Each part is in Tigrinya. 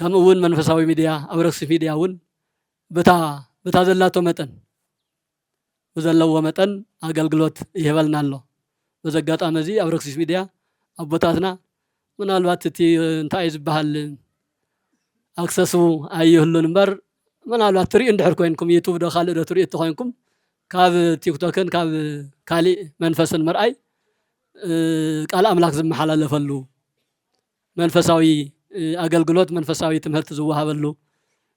ከምኡውን መንፈሳዊ ሚድያ አብረክስ ሚድያውን በታ ዘላቶ መጠን በዘለዎ መጠን አገልግሎት ይሄበልና ኣሎ በዘጋጣሚ እዚ አብረክስ ሚድያ አቦታትና ምናልባት እቲ እንታይ ዝበሃል አክሰሱ አይህሉን እምበር ምናልባት ትሪኡ እንድሕር ኮይንኩም ዩቱብ ዶ ካልእ ዶ ትሪኡ ተኮይንኩም ካብ ቲክቶክን ካብ ካሊእ መንፈስን ምርአይ ቃል አምላክ ዝመሓላለፈሉ መንፈሳዊ አገልግሎት መንፈሳዊ ትምህርት ዝወሃበሉ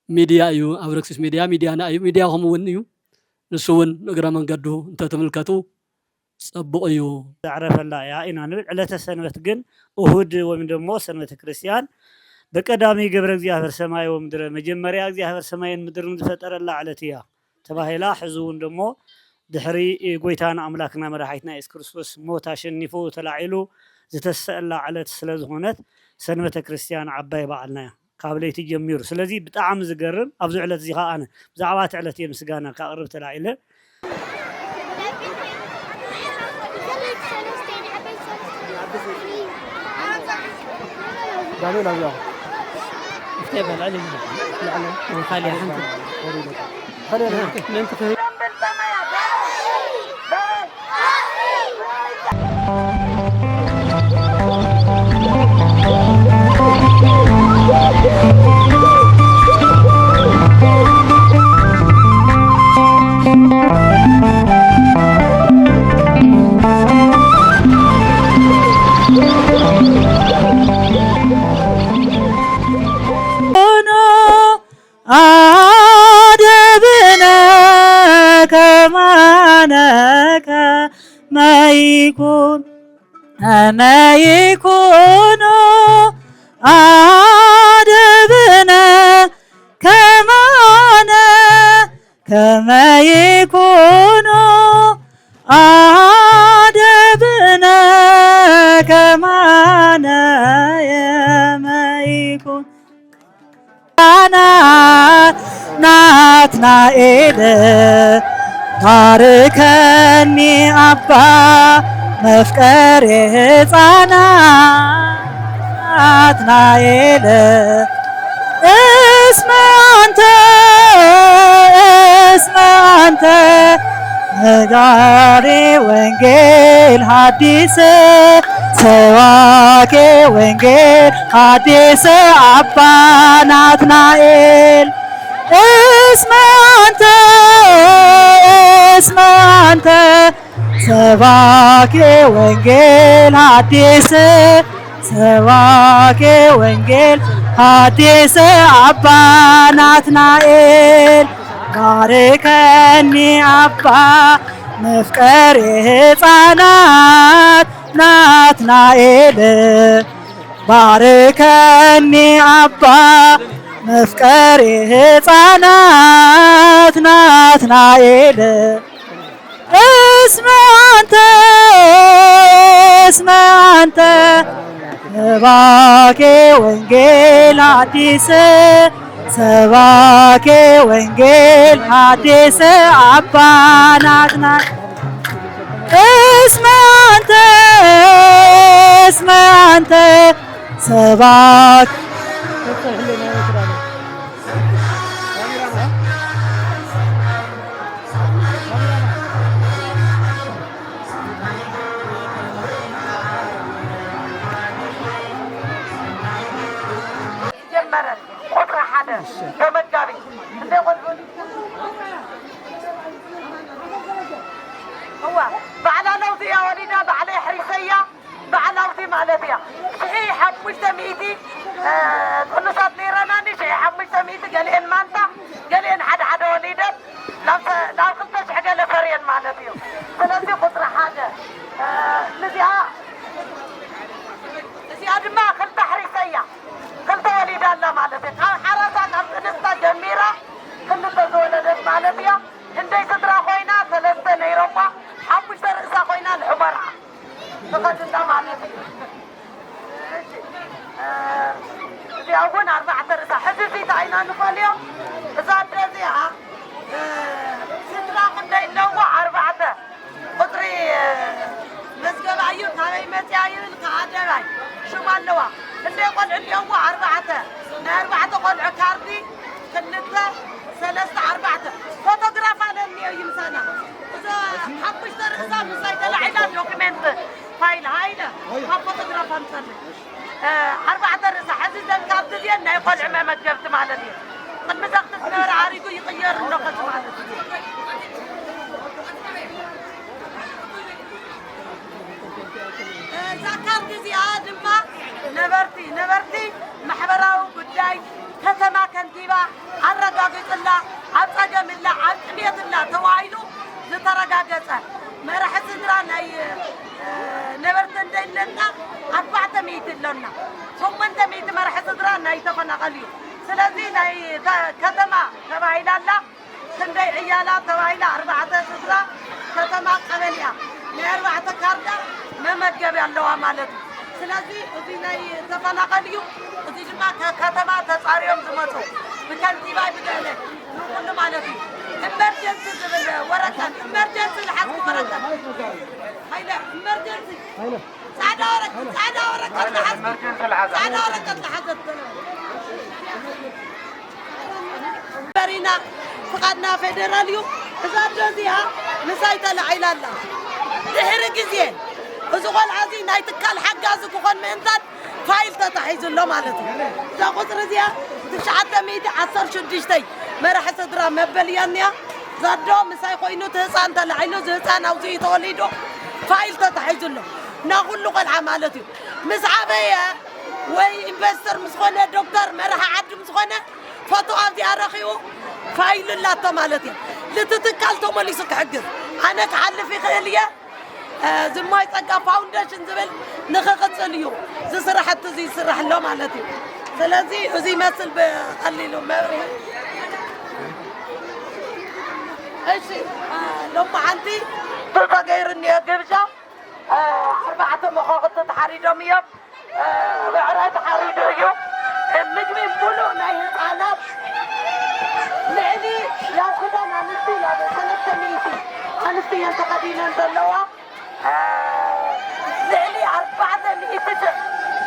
ሚድያ እዩ አብረክስ ሚድያ ሚድያና እዩ ሚድያ ከምኡውን እዩ ንሱ እውን እግረ መንገዱ እንተተመልከቱ ጽቡቅ እዩ ዘዕረፈላ ያ ኢና ንብል ዕለተ ሰንበት ግን እሁድ ወይም ደግሞ ሰንበተ ክርስቲያን በቀዳሚ ገብረ እግዚአብሔር ሰማይ ወምድረ መጀመሪያ እግዚአብሔር ሰማይን ምድርን ዝፈጠረላ ዕለት እያ ተባሂላ ሕዙውን ደግሞ ድሕሪ ጎይታና አምላክና መድሓኒትና ኢየሱስ ክርስቶስ ሞት አሸኒፉ ተላዒሉ ዝተሰአላ ዕለት ስለ ዝኾነት ሰንበተ ክርስቲያን ዓባይ በዓልና እያ ካብ ለይቲ ጀሚሩ ስለዚ ብጣዕሚ ዝገርም ኣብዚ ዕለት እዚ ከዓ ኣነ ብዛዕባ እቲ ዕለት እየ ምስጋና ካቅርብ ተላዒለ قالوا له يا استقبل علي لعلم وخلي حنت خلينا ننتهي ما يكون عادبنا كما يكون عادبنا كما ما يكون أنا ናትናኤል ታርከኒ አባ መፍቀሬ ሕፃናት ናኤል እስመ አንተ ነጋሪ ወንጌል ሐዲስ ሰባኬ ወንጌል ሐዲስ አባ ናትናኤል እስመ አንተ ሰባኬ ወንጌል ሐዲስ ሰባኬ ወንጌል ሐዲስ አባ ናትናኤል ባርከኒ አባ መፍቀሬ ሕፃናት ናትናኤል ባርከኒ አባ መፍቀሬ ሕፃናት ናትናኤል እስመ አንተ ሰባኬ ወንጌል ሐዲስ ሰባኬ ወንጌል ሐዲስ አባ ናትናኤል እስመ አንተ ሰባኬ قنصات نيرانا نشي حمش تميت قالين مانتا قالين حد وليدا لا قلتش حاجة لفريان معناتيو ثلاثي قطرة حاجة نزيها دما خلت حريسية خلت وليدا لا معناتي حراسات أفغانستا جميرة خلت زولدت معناتيا هندي تدرا خوينا ثلاثة نيروبا حمش ترقصا خوينا الحمرة فقد انت معناتي أول 4 رصا حزتي تعينا نقاليو قلع كاردي كنتا 3-4 فوتوغراف على يمسانا إذا حبش ترقصا مسايدة لعيلة دوكمنت فايل هايلة ما فوتوغراف همسانا 4 رقصا حزيزا الكارد ديالنا يقلع ما مجبت معنا ديال قد مزقت سنور عاريقو يغير النقص معنا ديال ذكرت زياد ما نبرتي محبراو قداي كتما كنتيبا الرقاقة الله عطاقم الله عطمية الله توايلو لترقاقة ما راح سدران هاي نبرتن دين لنا 400 لنا ثم انت ميت ما راح سدران هاي تفنى غليو سلازين هاي كتما توايل الله سندي عيالا توايل 4 سدرا كتما قبليا ل4 كاردا ما مجبي الله مالته سلازي እዚናይ ተፈናቀልዩ እዚ ድማ ከተማ ተጻሪዮም ዝመጹ ብከንቲባ ብደለ ሁሉ ማለት እዩ ኢመርጀንሲ ዝብል ወረቀት ኢመርጀንሲ ዝሓዝኩ ወረቀት ሃይለ ኢመርጀንሲ ጻዕዳ ወረቀት ዝሓዘት በሪና ፍቃድና ፌደራል እዩ እዛ ደዚያ ምሳይ ተላዒላ ኣላ ድሕሪ ግዜ እዚ ቆልዓዚ ናይ ትካል ሓጋዚ ክኾን ምእንታን ፋይል ተታሒዙ ኣሎ ማለት እዩ እዛ ቁፅሪ እዚኣ 916 መራሒ ስድራ መበል እያ እኒኣ ዛዶ ምሳይ ኮይኑ እቲ ህፃን ተላዒሉ እዚ ህፃን ኣብዚኡ ተወሊዱ ፋይል ተታሒዙ ኣሎ ና ኩሉ ቆልዓ ማለት እዩ ምስ ዓበየ ወይ ኢንቨስተር ምስ ኮነ ዶክተር መራሒ ዓዲ ምስ ኮነ ፎቶ ኣብዚኣ ረኺቡ ፋይሉ ኣላቶ ማለት እያ ልቲ ትካል ተመሊሱ ክሕግዝ ኣነ ክሓልፍ ይኽእል እየ زماي تقا فاونديشن زبل نخقصل يو زي سرحت زي سرح له معناته سلازي زي مثل بخليله ما ايش لما عندي تغير اني قبجه 4 مخاخط تحريدهم يوم بعرات حريدو يوم مجمي مولو ناي حالات لاني لو خدنا نستي لا سنتميتي انستي انت قدينا نزلوا لعلي 400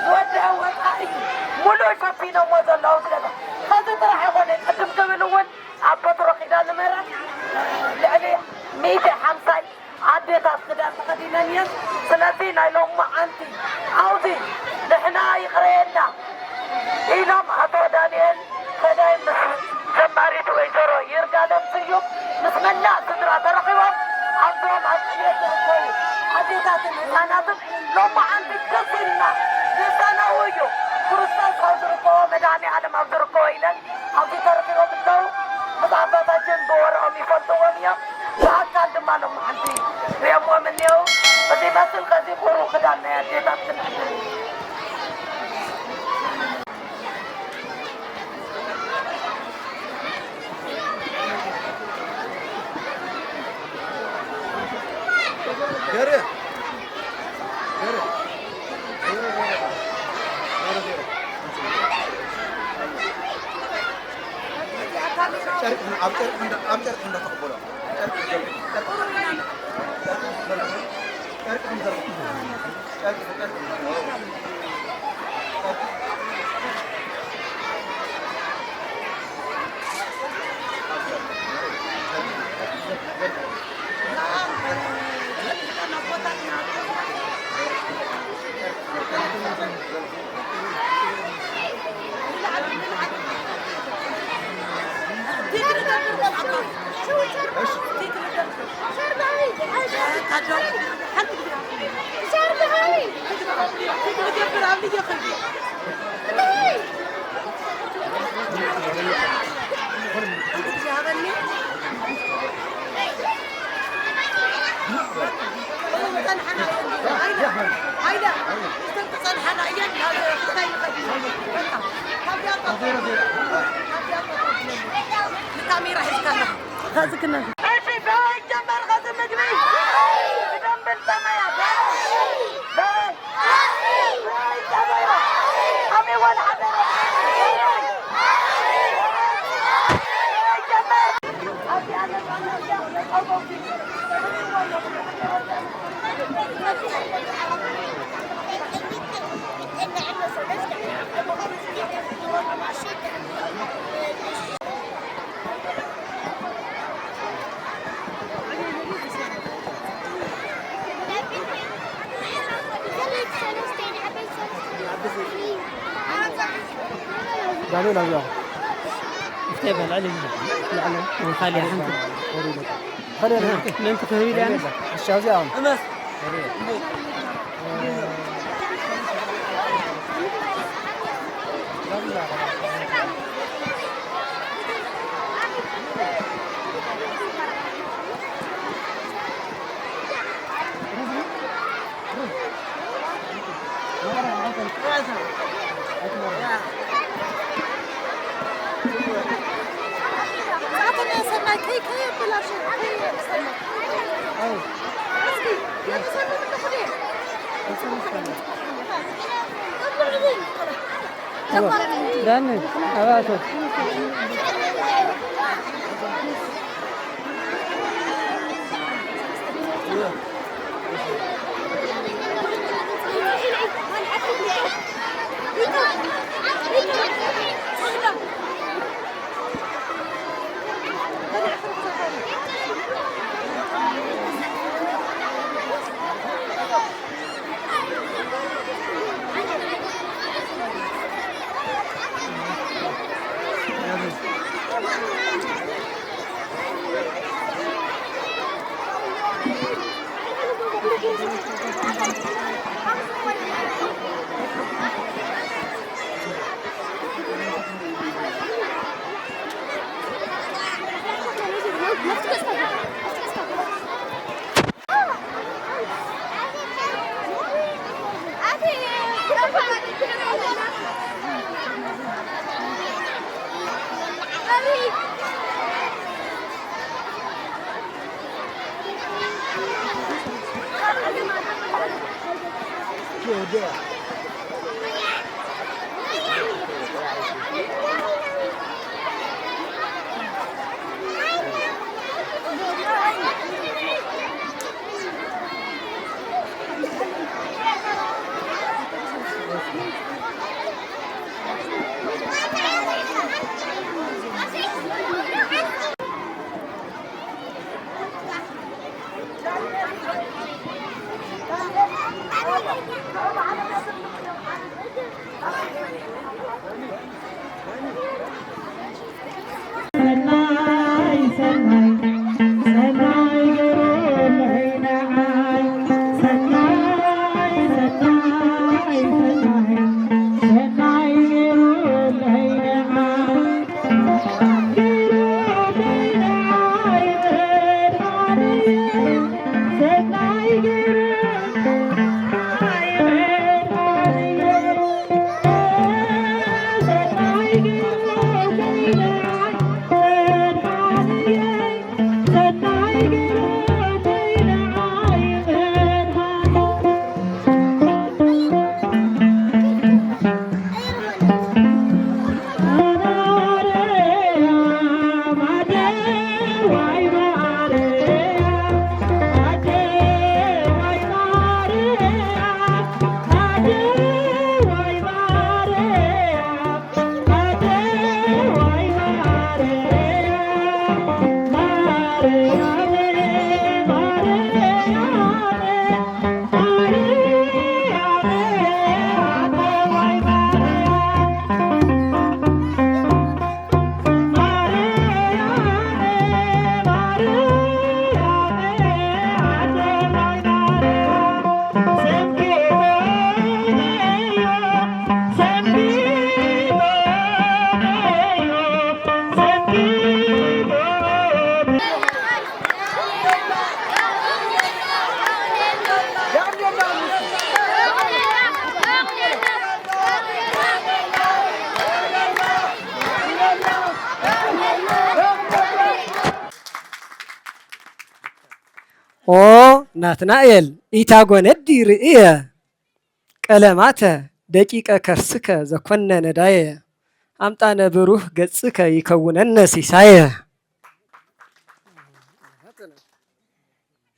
ودع وقائي مولو شابينو موزلاو سلطة هذا راح يقول قدم قبل اول عبد روحي خلال مرة لعلي 150 عديت اسقدام قدينانيا 30 لهم انتي عاوزين نحنا يقرينا إلهم أتو دانيال خدايم جماري تويترو يرجع لهم سيوم نسمنا سدرا ترقيهم عندهم عقلية الكوي حديثات الإنسانات لما عندي كسرنا لسانا ويو كرستان خاصركو مداني عدم أفضركو إلن عندي ترقيهم الدو مضعباتا جنبور أمي فلتوهم يوم وعكال دمالهم عندي ريمو من يوم بدي مثل قديم قرو خدانا يديتات تنحدرين Geri. أبتر عند تقبله. دانيال أبيض افتبل علي لعله خالي حنك خلينا لين تفهمي لي أنا الشاوزي عم أمس داني أباسه ኦ ናትናኤል ኢታጎነዲ ርእየ ቀለማተ ደቂቀ ከርስከ ዘኮነ ነዳየ አምጣነ ብሩህ ገጽከ ይከውነነ ሲሳየ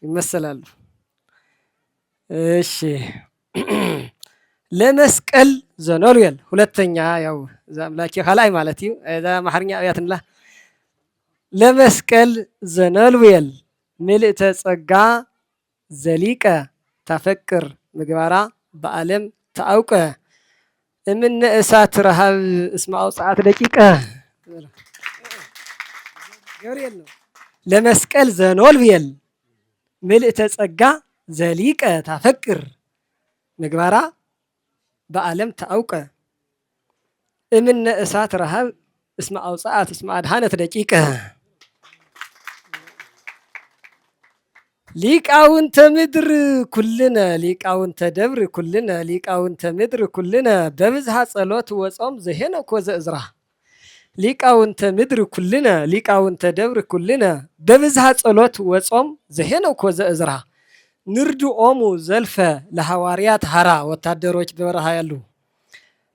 ይመሰላሉ። እሺ ለመስቀል ዘኖልዌል ሁለተኛ ያው ዛምላኪ ኻላይ ማለት እዩ እዛ ማሕርኛ አብያትንላ ለመስቀል ዘኖልዌል ምልእተ ጸጋ ዘሊቀ ታፈቅር ምግባራ በዓለም ተአውቀ እምን እሳት ረሃብ እስመ አውፅአት ደቂቀ ገብርኤል ነው። ለመስቀል ዘኖልብየል ምልእተ ጸጋ ዘሊቀ ታፈቅር ምግባራ በዓለም ተአውቀ እምነ እሳት ረሃብ እስመ አውፅአት እስመ አድሃነት ደቂቀ ሊቃውንተ ምድር ኩልነ ሊቃውንተ ደብር ኩልነ ሊቃውንተ ምድር ኩልነ በብዝሃ ጸሎት ወጾም ዘሄነኮ ዘእዝራ ሊቃውንተ ምድር ኩልነ ሊቃውንተ ደብር ኩልነ በብዝሃ ጸሎት ወጾም ዘሄነኮ ዘእዝራ ንርድኦሙ ዘልፈ ለሐዋርያት ሐራ ወታደሮች በበረሃ ያሉ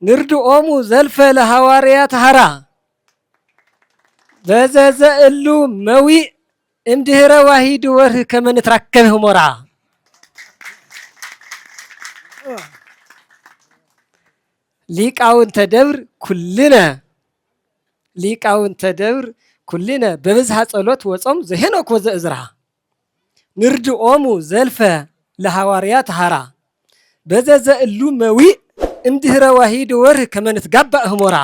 ንርድኦሙ ዘልፈ ለሐዋርያት ሐራ በዘዘእሉ መዊእ እምድህረ ዋሂድ ወርህ ከመ ንትራከብ ህሞራ ሊቃውንተ ደብር ኩልነ ሊቃውንተ ደብር ኩልነ በብዝሃ ጸሎት ወጾም ዘሄነኮ ዘእዝራ ንርድኦሙ ዘልፈ ለሐዋርያት ሐራ በዘዘእሉ መዊእ እምድህረ ዋሂድ ወርህ ከመ ንትጋባእ ህሞራ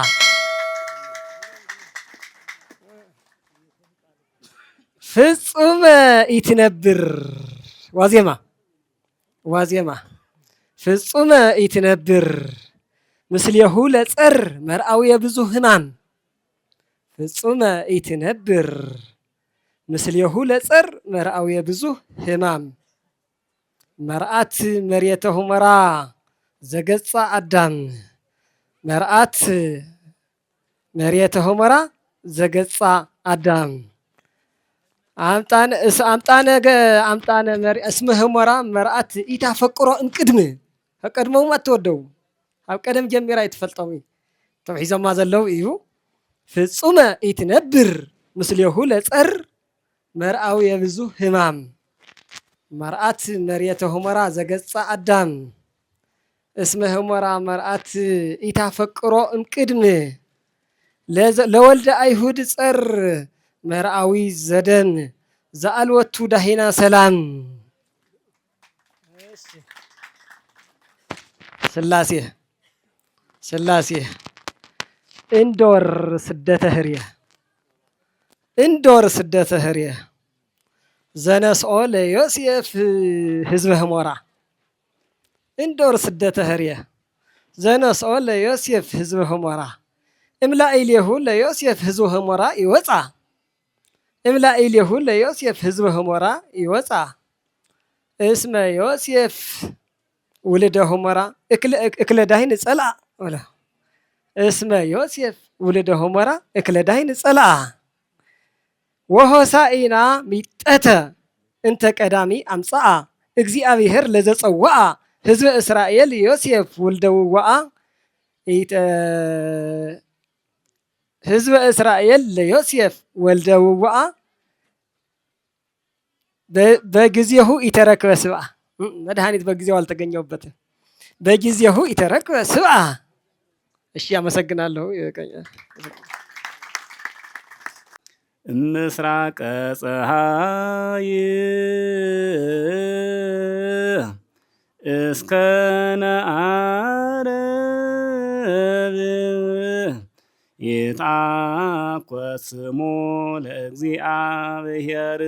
ፍጹመ ኢትነብር ዋዜማ ዋዜማ ፍጹመ ኢትነብር ምስሌሁ ለጸር መርአውየ ብዙ ህማም ፍጹመ ኢትነብር ምስሌሁ ለጸር መርአውየ ብዙ ህማም መርአት መርየተ ሁመራ ዘገጻ አዳም መርአት መርየተ ሁመራ ዘገጻ አዳም አምጣነ መሪ እስመ ሁመራ መርአት ኢታፈቅሮ እንቅድም ከቀድሞም አትወደው ኣብ ቀደም ጀሚራ ይትፈልጦም ተውሒዞማ ዘለው እዩ ፍጹመ ኢትነብር ምስሌሁ ለጸር መርአውየ ብዙ ህማም መርአት መርየተ ሁመራ ዘገጻ አዳም እስመ ሁመራ መርአት ኢታፈቅሮ እምቅድም ለወልደ አይሁድ ጸር መርአዊ ዘደም ዘአልወቱ ዳሂና ሰላም ስላሴ ስላሴ እንዶር ስደተ ህርየ እንዶር ስደተ ህርየ ዘነስኦ ለዮሴፍ ህዝበ ህሞራ እንዶር ስደተ ህርየ ዘነስኦ ለዮሴፍ ህዝበ ህሞራ እምላኢሌሁ ለዮሴፍ ህዝበ ህሞራ ይወፃ እምላኢሌሁ ለዮሴፍ ህዝበ ህሞራ ይወፃ እስመ ዮሴፍ ውልደ ሁመራ እክለ ዳሂን ጸልአ ወለ እስመ ዮሴፍ ውልደ ሁመራ እክለ ዳሂን ጸልአ ወሆሳኢና ሚጠተ እንተ ቀዳሚ አምጽአ እግዚአብሔር ለዘጸዋአ ህዝበ እስራኤል ዮሴፍ ውልደ ውዋአ ህዝበ እስራኤል ለዮሴፍ ወልደ ውዋአ በጊዜሁ ኢተረክበ ስብአ መድኃኒት በጊዜው አልተገኘውበትም። በጊዜሁ ኢተረክበ ስብአ። እሺ አመሰግናለሁ። ምስራቀ ፀሐይ እስከ ነዓርብ ይትዓኰት ስሙ ለእግዚአብሔር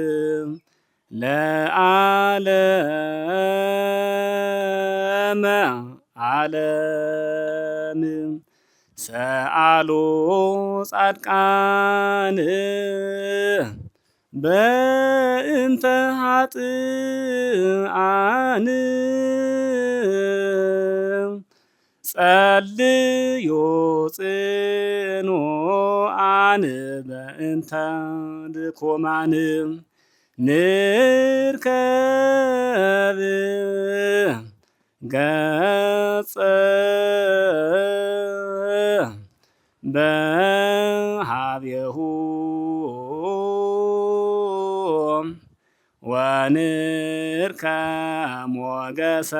ለዓለመ ዓለም ሰአሉ ጻድቃን በእንተ ኃጥኣን ጸልዩ ጽኑዓን በእንተ ድኩማን ንርከብ ገጸ በሃቤሁ ወንርከብ ሞገሰ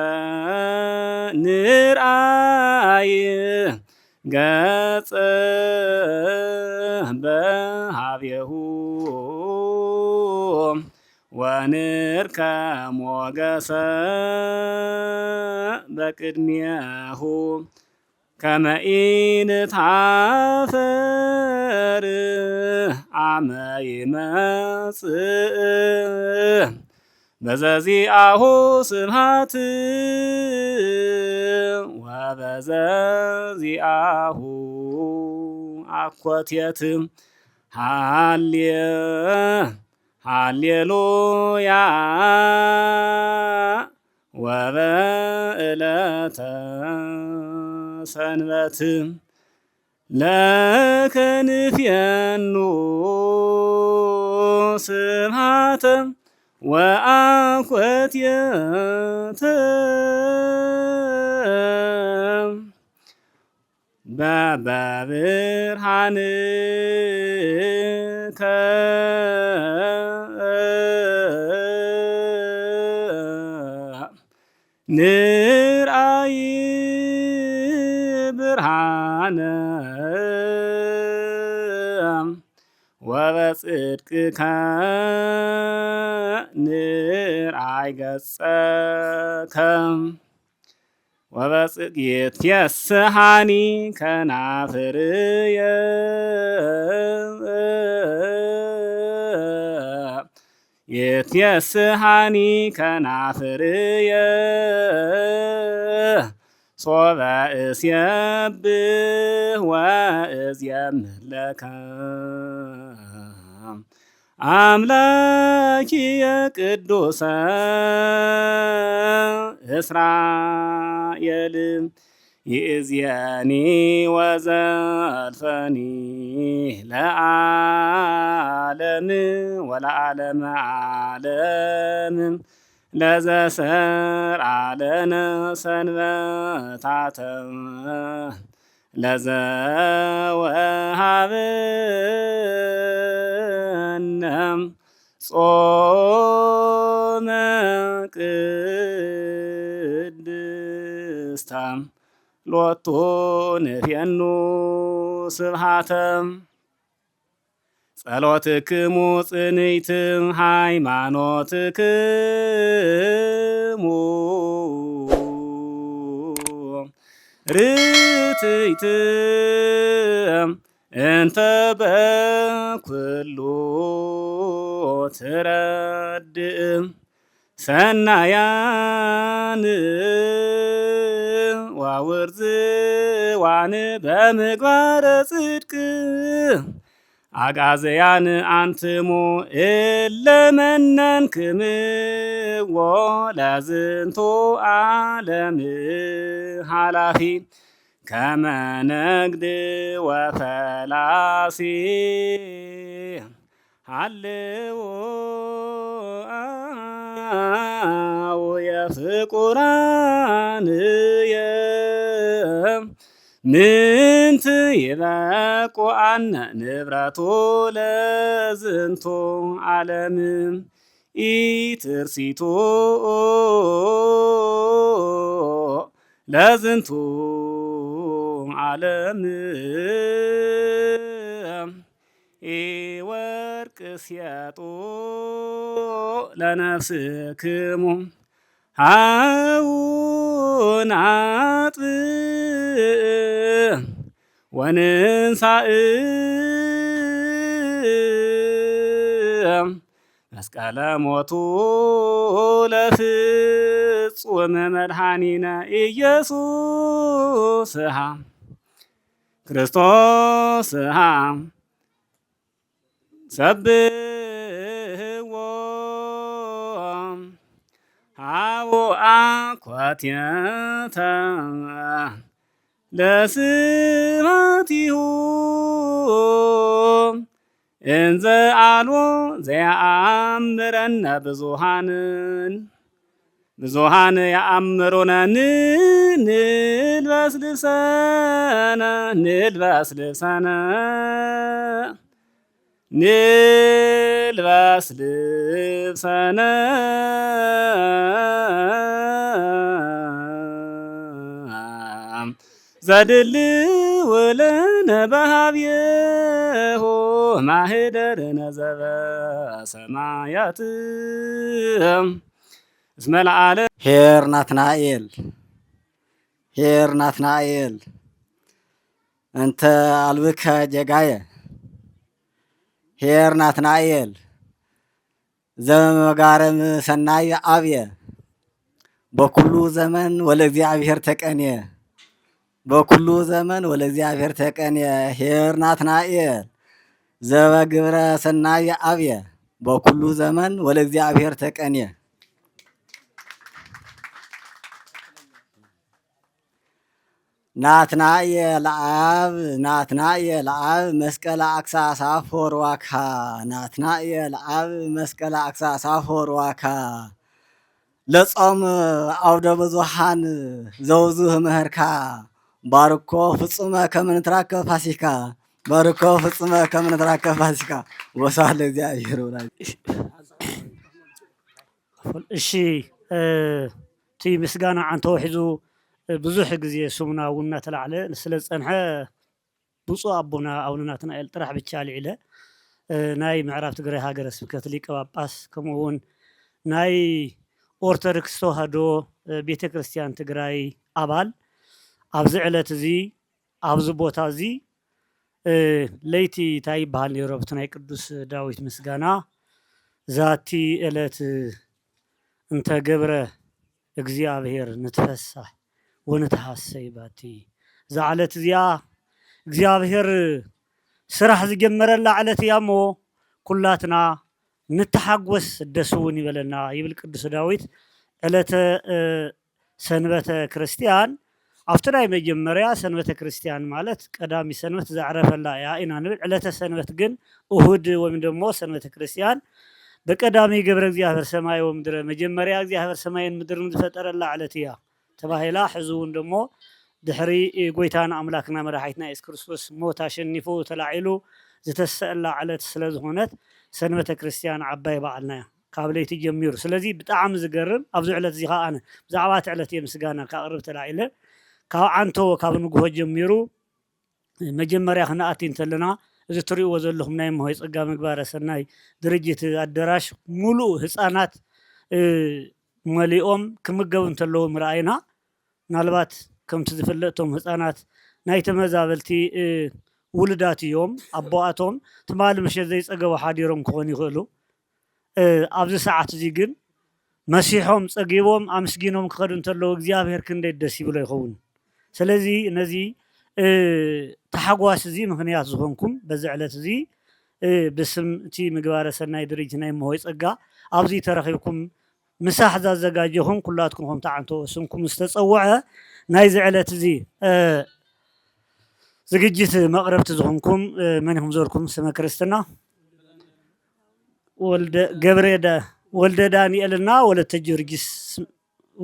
ንርአይ ገጸ በሃቤሁ ወንርከብ ሞገሰ በቅድሜሁ ከመ ኢንታፈር አመ ይመጽእ በዘዚአሁ ስብሐት ወበዘዚአሁ አኮቴት ሃሌሉያ ወበዕለተ ሰንበት ለከ ንፍየኑ ስብሐተ ወአኮቴተ በብርሃንከ ንርአይ ብርሃነ ወበጽድቅከ ንርአይ ገጸከ ወበጽድቅ ይትፌስሐኒ ከናፍርየ ይትፌስሐኒ ከናፍርየ ሶበ እስየብህ ወእዝየምህ ለከ አምላኪየ ቅዱሰ እስራኤል ይእዜኒ ወዘልፈኒ ለዓለም ወለዓለመ ዓለም ለዘሰርዓ ለነ ሰንበታተ ለዘወሃበነ ጾመ ቅድስተ ሎቱ ንፍየኑ ስብሐተ ጸሎትክሙ ጽንዕት ሃይማኖትክሙ ርትዕት እንተ በኩሉ ትረድእ ሰናያን ወውርዝዋን በምግባረ ጽድቅ አጋዘያን አንትሙ እለ መነንክምዎ ለዝንቱ ዓለም ኃላፊ ከመ ነግድ ወፈላሲ ሃልዎ የፍቁራንየ ምንት ይበቁአነ ንብረቱ ለዝንቱ ዓለም ኢትርሲቱ ለዝንቱ ዓለም ኢወርቅ ሲያጡ ለነፍስክሙ ሃውናጥእ ወንንሳእ መስቀለ ሞቱ ለፍጹም መድኃኒነ ኢየሱስሃ ክርስቶስሃ ሰብሕዎ ሃውአ ኮቴተ ለስብሐቲሁ እንዘ አልቦ ዘየአምረነ ብዙሃን የአምሩነ ንልበስ ልብሰነ ንልበስ ልብሰነ ዘድልው ለነ በኀቤሁ ማኅደርነ ዘበሰማያት እስመ ለዓለም ኄር ናትናኤል أنت ألبك جاية هير ناتنايل زمن مقارم سناي أبيه بكل زمن ولእግዚአብሔር ተቀንየ በኩሉ ዘመን ወለእግዚአብሔር ተቀንየ ሄር ናትናኤል ዘበግብረ ሰናየ አብየ በኩሉ ዘመን ወለእግዚአብሔር ተቀንየ ናትናኤል አብ መስቀለ አክሳስ አፎር ዋካ ናትናኤል አብ መስቀለ አክሳስ አፎር ዋካ ለጾም አውደ ብዙሃን ዘውዙህ ምህርካ ባርኮ ፍጹመ ከምንትራከብ ፋሲካ ባርኮ ፍጹመ ከምንትራከብ ፋሲካ ወሳለ እግዚአብሔር ወላጅ እሺ ቲ ምስጋና አንተ ወሕዙ ብዙሕ ግዜ ስሙና ውና ተላዕለ ስለ ፀንሐ ብፁዕ አቦና አቡነ ናትናኤል ጥራሕ ብቻ ልዕለ ናይ ምዕራብ ትግራይ ሃገረ ስብከት ሊቀ ጳጳስ ከምኡውን ናይ ኦርቶዶክስ ተዋህዶ ቤተ ክርስቲያን ትግራይ አባል ኣብዚ ዕለት እዚ ኣብዚ ቦታ እዚ ለይቲ እንታይ ይበሃል ነይሩ ኣብቲ ናይ ቅዱስ ዳዊት ምስጋና ዛቲ ዕለት እንተገብረ እግዚአብሔር ንትፈሳሕ ወንትሃሰይ ባቲ እዛ ዕለት እዚኣ እግዚአብሔር ስራሕ ዝጀመረላ ዕለት እያ እሞ ኩላትና نتحقوس دسون يبلنا يبل قدس داويت علة سنبت كريستيان أفتراي مجمريا سنبت كريستيان مالت قدامي سنبت زعرف الله يا إنا نبل علة سنبت جن أهود ومن دمو سنبت كريستيان بقدامي قبر እግዚአብሔር ሰማይ ወምድር መጀመሪያ እግዚአብሔር ሰማይን ምድርን ዝፈጠረላ ዓለትያ ተባሂላ ሕዙውን ደሞ ድሕሪ ጎይታና አምላክና መድኃኒትና ኢየሱስ ክርስቶስ ሞት አሸኒፉ ተላዒሉ ዝተሰአላ ዓለት ስለዝኾነት ሰንበተ ክርስቲያን ዓባይ በዓልና ካብ ለይቲ ጀሚሩ ስለዚ ብጣዕሚ ዝገርም ኣብዚ ዕለት እዚ ከዓ ኣነ ብዛዕባ እቲ ዕለት እየ ምስጋና ካቅርብ ተላዒለ ካብ ዓንቶ ካብ ንጉሆ ጀሚሩ መጀመርያ ክነኣቲ እንተለና እዚ ትሪእዎ ዘለኹም ናይ እመሆይ ፀጋ ምግባረ ሰናይ ድርጅት ኣዳራሽ ሙሉእ ህፃናት መሊኦም ክምገቡ እንተለዉ ምርኣይና ምናልባት ከምቲ ዝፍለጥ እቶም ህፃናት ናይ ተመዛበልቲ ውልዳት እዮም ኣቦኣቶም ትማሊ ምሸት ዘይፀገቡ ሓዲሮም ክኾኑ ይኽእሉ ኣብዚ ሰዓት እዚ ግን መሲሖም ፀጊቦም ኣመስጊኖም ክኸዱ እንተለዉ እግዚኣብሔር ክንደይ ደስ ይብሎ ይኸውን ስለዚ ነዚ ተሓጓስ እዚ ምክንያት ዝኾንኩም በዚ ዕለት እዚ ብስም እቲ ምግባረ ሰናይ ድርጅት ናይ እመሆይ ፀጋ ኣብዚ ተረኺብኩም ምሳሕ ዘዘጋጀኹም ኩላትኩም ከም ተዓንቶ ስምኩም ዝተፀውዐ ናይዚ ዕለት እዚ ዝግጅት መቅረብቲ ዝኾንኩም መን ኢኹም ዘርኩም ስመ ክርስትና ወልደ ዳንኤልና ወለተ ጊዮርጊስ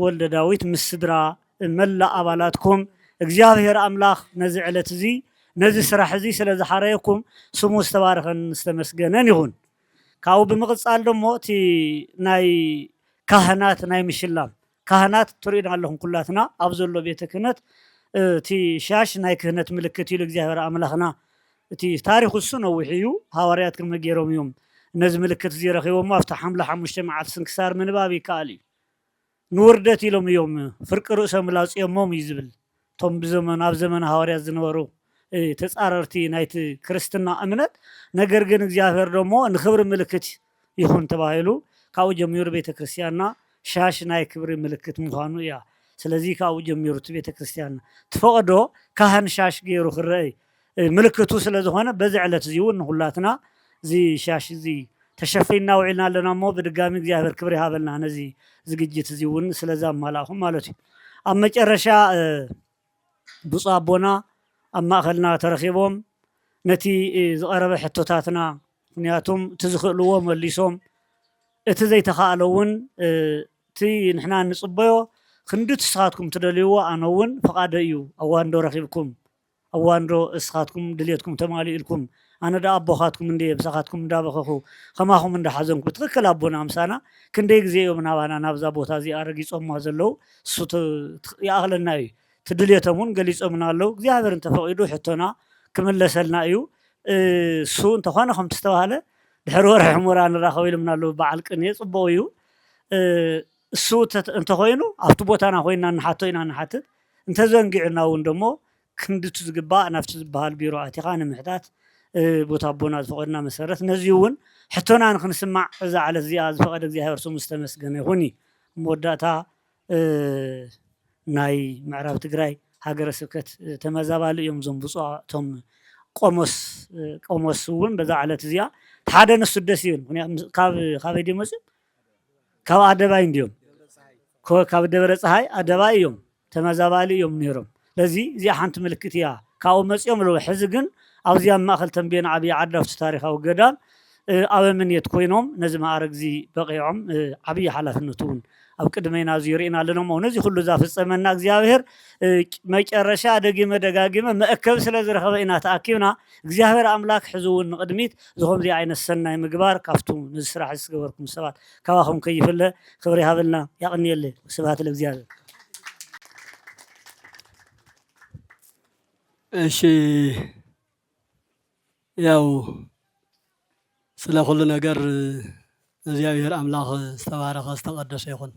ወልደ ዳዊት ምስ ስድራ መላእ ኣባላትኩም እግዚአብሔር ኣምላኽ ነዚ ዕለት እዚ ነዚ ስራሕ እዚ ስለ ዝሓረየኩም ስሙ ዝተባረኸን ዝተመስገነን ይኹን ካብኡ ብምቕፃል ደሞ እቲ ናይ ካህናት ናይ ምሽላም ካህናት ትሪእና ኣለኹም ኩላትና ኣብ ዘሎ ቤተ ክህነት እቲ ሻሽ ናይ ክህነት ምልክት ኢሉ እግዚአብሔር ኣምላኽና እቲ ታሪክ እሱ ነዊሕ እዩ ሃዋርያት ከመ ገይሮም እዮም ነዚ ምልክት እዚ ረኺቦሞ ኣብቲ ሓምለ 5 መዓልቲ ስንክሳር ምንባብ ይከኣል እዩ ንውርደት ኢሎም እዮም ፍርቂ ርእሶም ላውፅዮሞም እዩ ዝብል ቶም ብዘመን ኣብ ዘመን ሃዋርያት ዝነበሩ ተፃረርቲ ናይቲ ክርስትና እምነት ነገር ግን እግዚአብሔር ደሞ ንክብሪ ምልክት ይኹን ተባሂሉ ካብኡ ጀሚሩ ቤተክርስትያንና ሻሽ ናይ ክብሪ ምልክት ምዃኑ እያ ስለዚ ካብኡ ጀሚሩ እቲ ቤተክርስትያንና ትፈቅዶ ካህን ሻሽ ገይሩ ክረአይ ምልክቱ ስለዝኾነ በዚ ዕለት እዚ እውን ንኩላትና እዚ ሻሽ እዚ ተሸፊና ውዒልና ኣለና እሞ ብድጋሚ እግዚአብሔር ክብሪ ይሃበልና ነዚ ዝግጅት እዚ እውን ስለዘማላኹም ማለት እዩ ኣብ መጨረሻ ብፁዕ ኣቦና ኣብ ማእኸልና ተረኺቦም ነቲ ዝቐረበ ሕቶታትና ምክንያቱም እቲ ዝኽእልዎ መሊሶም እቲ ዘይተኸኣለ እውን እቲ ንሕና ንፅበዮ ክንዲ ንስኻትኩም ትደልይዎ ኣነ እውን ፈቓደ እዩ ኣዋንዶ ረኺብኩም ኣዋንዶ እስኻትኩም ድልየትኩም ተማሊኡ ኢልኩም ኣነ ዳ ኣቦኻትኩም እንደ ብሳኻትኩም እንዳበኸኹ ከማኹም እንዳሓዘንኩ ትክክል ኣቦና ኣምሳና ክንደይ ግዜ እዮም ናባና ናብዛ ቦታ እዚኣ ረጊፆምዋ ዘለው እሱ ይኣኽለና እዩ ትድልየቶም እውን ገሊፆምና ኣለው እግዚኣብሔር እንተፈቒዱ ሕቶና ክምለሰልና እዩ እሱ እንተኾነ ከምቲ ዝተባሃለ ድሕሪ ወርሒ ሕሙራ ንራኸብ ኢሎምና ኣለው በዓል ቅኔ ፅቡቅ እዩ እሱ እንተኮይኑ ኣብቲ ቦታና ኮይና ንሓቶ ኢና ንሓትት እንተዘንጊዕና እውን ደሞ ክንድቱ ዝግባእ ናብቲ ዝበሃል ቢሮ ኣቲኻ ንምሕታት ቦታ ኣቦና ዝፈቐድና መሰረት ነዚ እውን ሕቶና ንክንስማዕ እዛ ዓለት እዚኣ ዝፈቐደ እግዚኣብሔር ስሙ ዝተመስገነ ይኹን እዩ መወዳእታ ናይ ምዕራብ ትግራይ ሃገረ ስብከት ተመዛባሊ እዮም ዞም ብፁዕ እቶም ቆሞስ እውን በዛ ዓለት እዚኣ ሓደ ንሱ ደስ ይብል ምክንያቱ ካበይ ድዮም መፅኦም ካብ ኣደባይ እንድዮም ካብ ደብረ ፀሃይ ኣደባይ እዮም ተመዛባሊ እዮም ነይሮም ለዚ እዚኣ ሓንቲ ምልክት እያ ካብኡ መፅኦም ኣለዉ ሕዚ ግን ኣብዚኣ ማእኸል ተንቤን ዓብዪ ዓዲ ኣብቲ ታሪካዊ ገዳም ኣበምኔት ኮይኖም ነዚ ማዕረግ እዚ በቂዖም ዓብዪ ሓላፍነት እውን ኣብ ቅድሜና እዚ ይርኢና ኣለና እሞ ነዚ ኩሉ ዘፍፀመና እግዚኣብሔር መጨረሻ ደጊመ ደጋጊመ መእከብ ስለ ዝረኸበ ኢና ተኣኪብና እግዚኣብሔር ኣምላክ ሕዚ እውን ንቅድሚት ዝኸምዚ ዓይነት ሰናይ ምግባር ካብቱ ነዚ ስራሕ ዝገበርኩም ሰባት ካባኹም ከይፍለ ክብሪ ሃበልና ያቕኒየለ ስብሃት ለእግዚኣብሔር እሺ ያው ስለ ኩሉ ነገር እግዚአብሔር አምላክ ዝተባረኸ ዝተቀደሰ ይኹን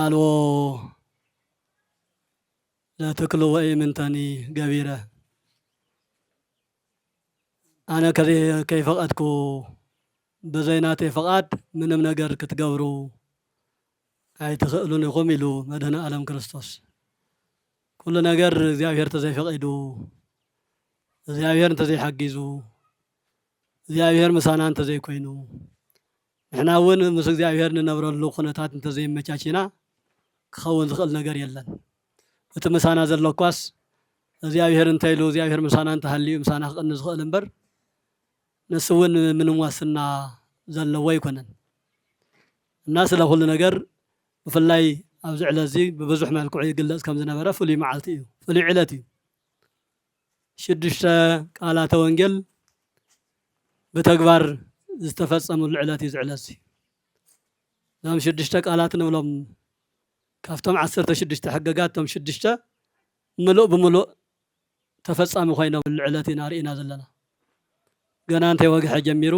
አልዎ ለትክሉ ወኢምንተኒ ገቢረ አነ ከይፈቀድኩ በዘይናተይ ፈቃድ ምንም ነገር ክትገብሩ ኣይትኽእሉን ኢኹም ኢሉ መድህነ ዓለም ክርስቶስ ኩሉ ነገር እግዚአብሔር ተዘይፈቂዱ እግዚአብሔር እንተዘይሓጊዙ እግዚአብሔር ምሳና እንተዘይኮይኑ ንሕና እውን ምስ እግዚአብሔር ንነብረሉ ኩነታት እንተዘይመቻችና ክኸውን ዝኽእል ነገር የለን እቲ ምሳና ዘሎ እኳስ እግዚአብሔር እንተይሉ እግዚአብሔር ምሳና እንተሃልዩ ምሳና ክቕኒ ዝኽእል እምበር ንሱ እውን ምንም ዋስና ዘለዎ ኣይኮነን እና ስለ ኩሉ ነገር ብፍላይ ኣብዚ ዕለት እዚ ብብዙሕ መልክዑ ይግለጽ ከም ዝነበረ ፍሉይ መዓልቲ እዩ ፍሉይ ዕለት እዩ 6 ቃላተ ወንጌል በተግባር ዝተፈጸሙሉ ዕለት እዩ ዝዕለት እዚ እዞም 6 ቃላት ንብሎም ካብቶም 16 ሕገጋት እቶም 6 ምሉእ ብምሉእ ተፈጻሚ ኮይኖም ዕለት ኢና ርኢና ዘለና ገና እንተይወግሐ ጀሚሩ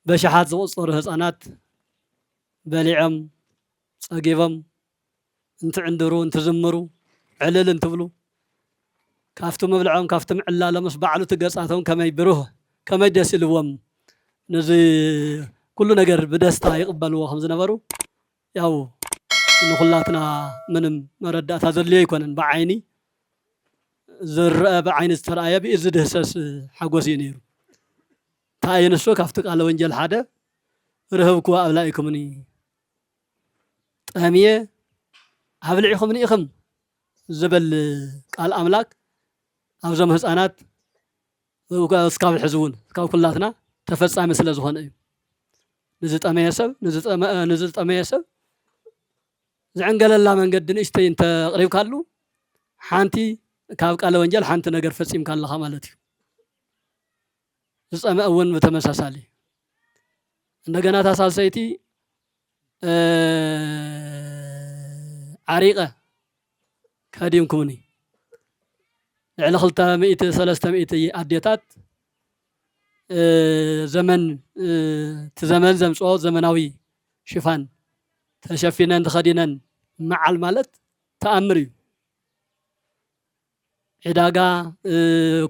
በሽሓት ዝቁፀሩ ህፃናት በሊዖም ፀጊቦም እንትዕንድሩ እንትዝምሩ ዕልል እንትብሉ ካፍቲ ምብልዖም ካፍቲ ምዕላለሞስ ባዕሉ ትገጻቶም ከመይ ብሩህ ከመይ ደስ ይልዎም ነዚ ኩሉ ነገር ብደስታ ይቕበልዎ ከም ዝነበሩ ያው ንኹላትና ምንም መረዳእታ ዘድልዮ ኣይኮነን ብዓይኒ ዝርአ ብዓይኒ ዝተረኣየ ብኢድ ዝድህሰስ ሓጎስ እዩ ነይሩ እንታይ ንሱ ካብቲ ቃለ ወንጀል ሓደ ርህብክዎ ኣብላኢኩምኒ ጠምየ ኣብልዒኹምኒ ኢኹም ዝብል ቃል ኣምላክ ኣብዞም ህፃናት እስካብ ሕዚ እውን እስካብ ኩላትና ተፈጻሚ ስለ ዝኾነ እዩ ንዝጠመየ ሰብ ዝዕንገለላ መንገዲ ንእሽተይ እንተቕሪብካሉ ሓንቲ ካብ ቃለ ወንጀል ሓንቲ ነገር ፈፂምካ ኣለኻ ማለት እዩ ዝፀመአ እውን ብተመሳሳሊ እንደገና እታ ሳልሰይቲ ዓሪቀ ከዲምኩምኒ ልዕሊ 200 ኣዴታት ዘመን ዘመን ዘምፅኦ ዘመናዊ ሽፋን ተሸፊነን ተኸዲነን መዓል ማለት ተኣምር እዩ ዕዳጋ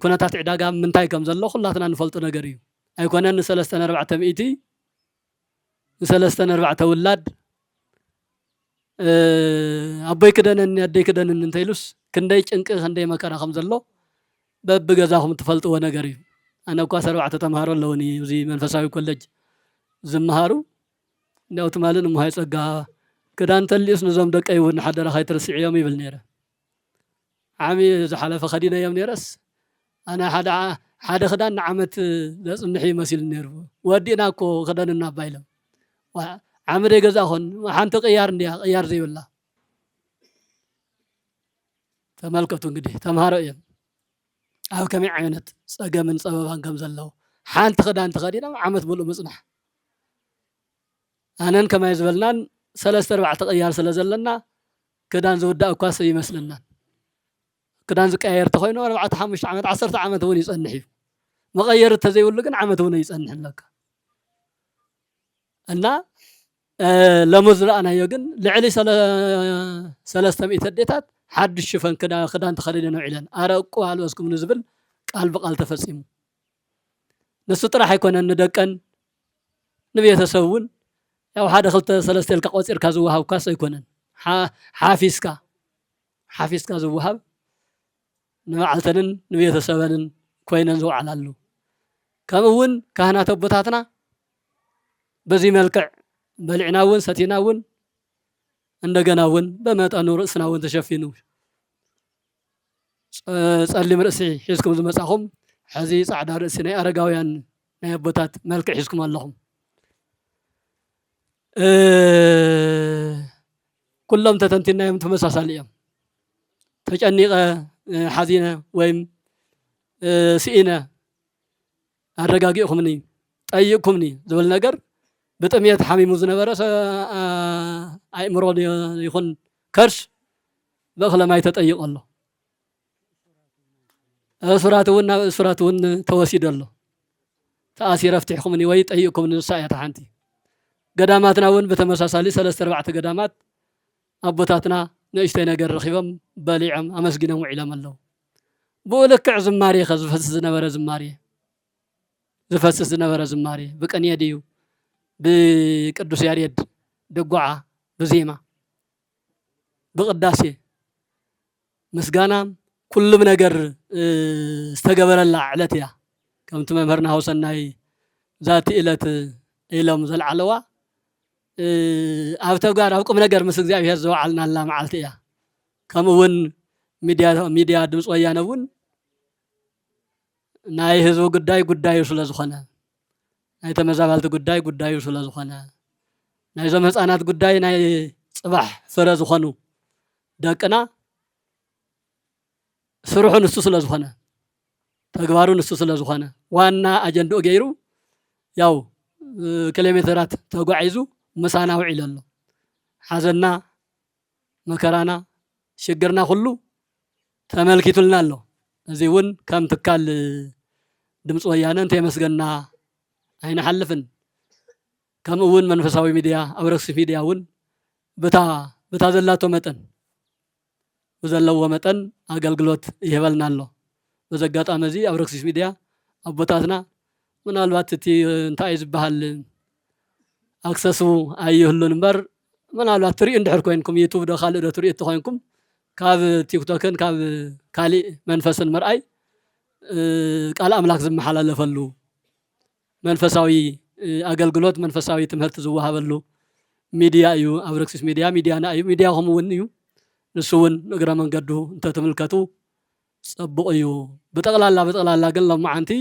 ኩነታት ዕዳጋ ምንታይ ከም ዘሎ ኩላትና ንፈልጦ ነገር እዩ ኣይኮነን ን3 ውላድ ኣቦይ ክደነን ኣደይ ክደነን እንተይሉስ ክንደይ ጭንቂ ክንደይ መከራ ከም ዘሎ በብገዛኹም ትፈልጥዎ ነገር እዩ ኣነ እኳ 4 ተምሃሮ ኣለውኒ እዚ መንፈሳዊ ኮሌጅ ዝመሃሩ እንዲያው ትማሊ ንሙሃይ ፀጋ ክዳን ተሊኡስ ንዞም ደቀይ እውን ሓደራ ከይትርስዕዮም ይብል ነይረ ዓሚ ዝሓለፈ ኸዲነዮም ነይረስ ኣነ ሓደ ክዳን ንዓመት ዘፅንሕ ይመሲል ነይሩ ወዲእና እኮ ክደንና ባይሎም ዓሚ ደይገዛኹን ሓንቲ ቅያር እንድያ ቅያር ዘይብላ ተመልከቱ እንግዲህ ተምሃሮ እዮም ኣብ ከመይ ዓይነት ፀገምን ፀበባን ከም ዘለዎ ሓንቲ ክዳን ተኸዲኖም ዓመት ሙሉእ ምፅናሕ ኣነን ከማይ ዝበልናን 3-4 ቅያር ስለ ዘለና ክዳን ዝውዳእ እኳ ሰብ ይመስለናን ክዳን ዝቀያየር ተኮይኑ 4-5 ዓመት 10 ዓመት እውን ይፀንሕ እዩ መቀየር ተዘይብሉ ግን ዓመት እውን ይፀንሕ ኣለካ እና لمز رأنا يجن لعلي سلست مئة ديتات حد الشفن كده خدان تخلينا إعلان أرقوا على وسكم نزبل قال بقال تفسيم نستطرح يكون الندكن نبي يتسون أو هذا خلت سلست الكقوس إركازوها وكاس يكونن حافظ زوهاب نمعلتنن نبي يتسونن كوينن زو على له كمون كهنات أبوتاتنا بزي ملكع بلعناون ستيناون እንደገናውን በመጠኑ ርእስናውን ተሸፊኑ ጸሊም ርእሲ ሒዝኩም ዝመጻኹም ሕዚ ጻዕዳ ርእሲ ናይ አረጋውያን ናይ አቦታት መልክዕ ሒዝኩም ኣለኹም ኩሎም ተተንቲናዮም ተመሳሳሊ እዮም ተጨኒቀ ሓዚነ ወይም ስኢነ አረጋጊእኩምኒ ጠይቅኩምኒ ዝብል ነገር بتأمية حميم زنبرة أمرون يكون كرش بخلا ما يتطيق الله سراتون توسيد الله تأثير افتحكم من ويت أيكم من الساعة حنتي قداماتنا ون بتمساسالي 3-4 قدامات أبوتاتنا نشتينا قر رخيبم باليعم أمسجنا وعلم الله بقولك زماري خز فسس زنبرة زماري بكن يديو بقدوس ياريد دقعة بزيمة بقداسي مسجانا كل من أجر استجبر الله علتها كم تمهرنا وصلنا ذات إلى مزل علوا أفتقار أو كم نجر مسك زي هذا علنا الله معلتها كم ون ميديا دوس ويانا ون ناي هزو قداي وصل زخنا ናይ ተመዛባልቲ ጉዳይ ስለ ዝኾነ ናይዞም ህፃናት ጉዳይ ናይ ጽባሕ ፍረ ዝኾኑ ደቅና ስሩሑ ንሱ ስለ ዝኾነ ተግባሩ ንሱ ስለ ዝኾነ ዋና አጀንዳኡ ገይሩ ያው ኪሎሜትራት ተጓዒዙ ምሳና ውዒሉ ኣሎ ሓዘና መከራና ሽግርና ሁሉ ተመልኪቱልና ኣሎ እዚ እውን ከም ትካል ድምፂ ወያነ እንተመስገና አይነ حلفن كم أون منفساوي ميديا أو رقص ميديا أون بتا زلاتو متن وزلوا متن أقلقلوت يهبلنا الله وزقات أمزي أو رقص ميديا أو بتاتنا من الوقت تي انتايز بهال أكسسو أيوه نمبر من الوقت تري اندحر كوينكم يوتيوب دخل تري تخوينكم كاب تيك توكن كاب كالي منفسن مرأي قال أملاك زم حلال لفلو መንፈሳዊ አገልግሎት መንፈሳዊ ትምህርት ዝወሃበሉ ሚዲያ እዩ አብረክሲስ ሚዲያና እዩ ሚዲያኹም እውን እዩ ንሱውን እግረ መንገዱ እንተተመልከቱ ጽቡቕ እዩ በጠቅላላ ግን ለማዓንቲ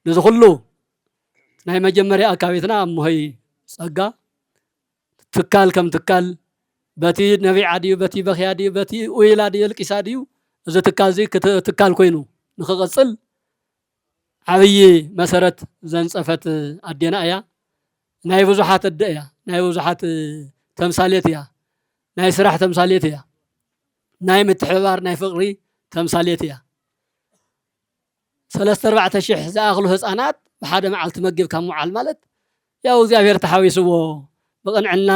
ነዚ ሁሉ ናይ መጀመሪያ አካባቢትና እሞይ ጸጋ ትካል ከም ትካል በቲ ነቢ ዓዲዩ በቲ በኺያዲ በቲ ኡይላዲ ልቂሳዲዩ እዚ ትካል እዚ ትካል ኮይኑ ንኽቐጽል عبي مسرت زنصفت أدينا يا ناي بزحات الدقيا ناي بزحات تمثاليت يا ناي سراح تمثاليت يا ناي متحوار ناي فقري تمثاليت يا 3-4 شيح زاغلو هصانات بحدا معلت مجب كم معال مالت يا እግዚአብሔር ተሐዊስዎ በቀንዕና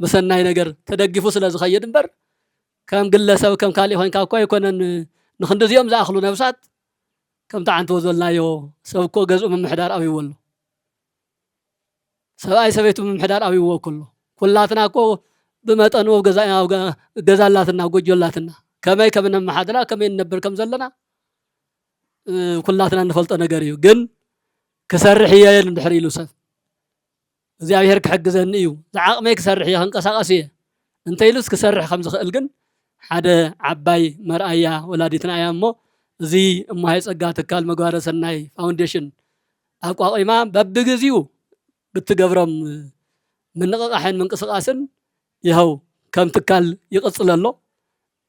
በሰናይ ነገር ተደግፉ ስለዝኸይድ እንበር ከም ግለሰብ ከም ካሊ ሆይንካ እኮ ይኮነን ንኽንደዚኦም ዝኣኽሉ ነብሳት كم تعنت وزلنا يو سبكو جزء من محدار أبي ولو سبأي سبيتو من محدار أبي وو كلاتنا كو بمتأنو جزالاتنا وجولاتنا كما يكمن محدرا كما ينبر كم زلنا كلاتنا نفلت أنا قريو جن كسرحية ندحري لوسف زي هيرك حق زنيو زعق ما يكسرحية هنقصاقسية انت يلوس كسرح 5 خلق حدا عباي مرأيا ولادتنا يا مو زي ما هي صقات كال مغواره سناي فاونديشن اقواقيما ببغزيو بتغبرم من نقحن منقسقاسن يهو كم تكال يقصللو